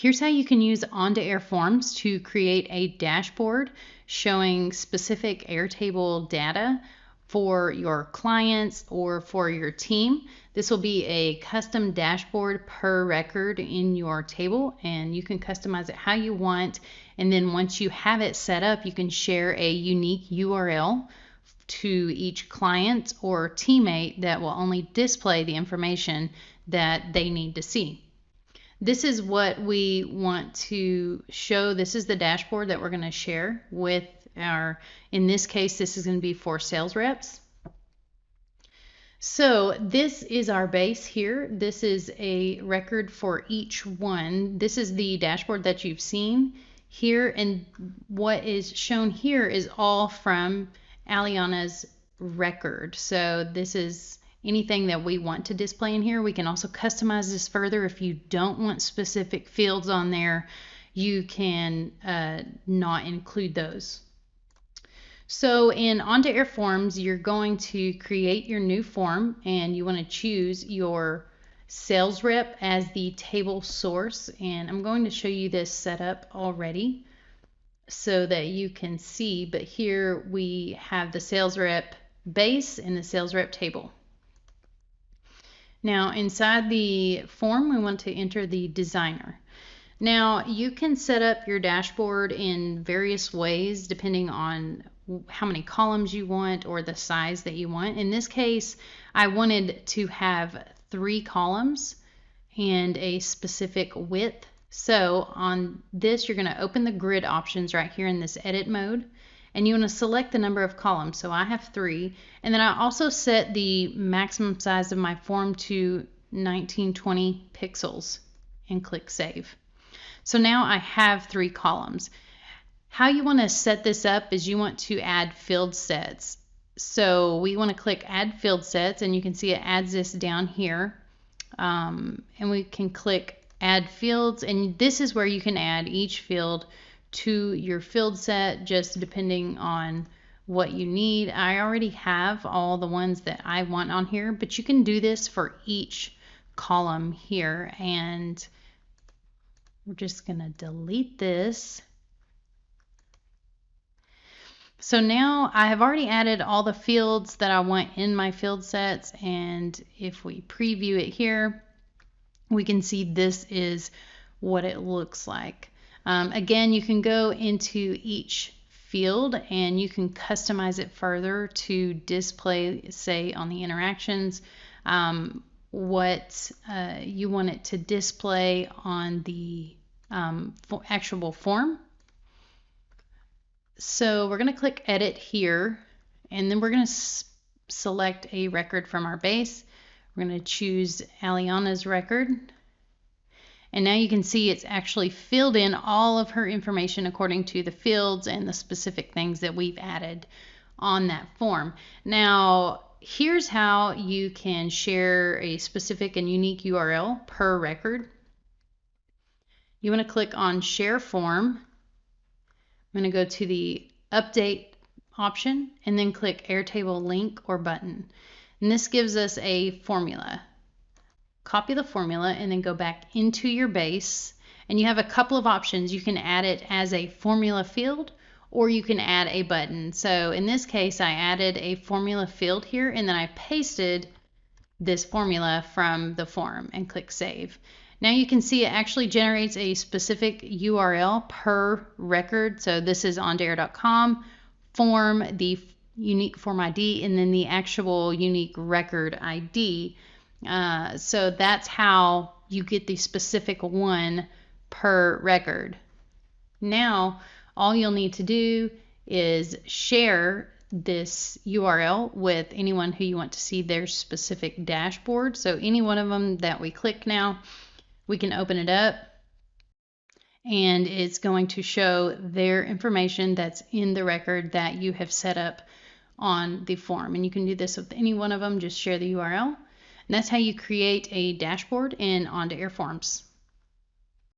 Here's how you can use On2Air Forms to create a dashboard showing specific Airtable data for your clients or for your team. This will be a custom dashboard per record in your table, and you can customize it how you want. And then once you have it set up, you can share a unique URL to each client or teammate that will only display the information that they need to see. This is what we want to show. This is the dashboard that we're going to share with our, in this case, this is going to be for sales reps. So this is our base here. This is a record for each one. This is the dashboard that you've seen here, and what is shown here is all from Aliana's record. So this is anything that we want to display in here. We can also customize this further. If you don't want specific fields on there, you can not include those. So in On2Air Forms, you're going to create your new form, and you want to choose your sales rep as the table source. And I'm going to show you this setup already so that you can see, but here we have the sales rep base and the sales rep table. Now inside the form, we want to enter the designer. Now you can set up your dashboard in various ways depending on how many columns you want or the size that you want. In this case, I wanted to have 3 columns and a specific width. So on this, you're going to open the grid options right here in this edit mode, and you want to select the number of columns. So I have 3, and then I also set the maximum size of my form to 1920 pixels and click save. So now I have 3 columns. How you want to set this up is you want to add field sets. So we want to click add field sets, and you can see it adds this down here, and we can click add fields, and this is where you can add each field to your field set just depending on what you need. I already have all the ones that I want on here, but you can do this for each column here, and we're just going to delete this. So now I have already added all the fields that I want in my field sets, and if we preview it here, we can see this is what it looks like. Again, you can go into each field and you can customize it further to display, say on the interactions, what you want it to display on the actual form. So we're going to click edit here, and then we're going to select a record from our base. We're going to choose Aliana's record, and now you can see it's actually filled in all of her information according to the fields and the specific things that we've added on that form. Now here's how you can share a specific and unique URL per record. You want to click on share form. I'm going to go to the update option and then click Airtable link or button. And this gives us a formula. Copy the formula and then go back into your base, and you have a couple of options. You can add it as a formula field, or you can add a button. So in this case, I added a formula field here, and then I pasted this formula from the form and click save. Now you can see it actually generates a specific URL per record. So this is on2air.com, form, the unique form ID, and then the actual unique record ID. So that's how you get the specific one per record. Now all you'll need to do is share this URL with anyone who you want to see their specific dashboard. So any one of them that we click now, we can open it up, and it's going to show their information that's in the record that you have set up on the form. And you can do this with any one of them. Just share the URL. And that's how you create a dashboard in On2Air Forms.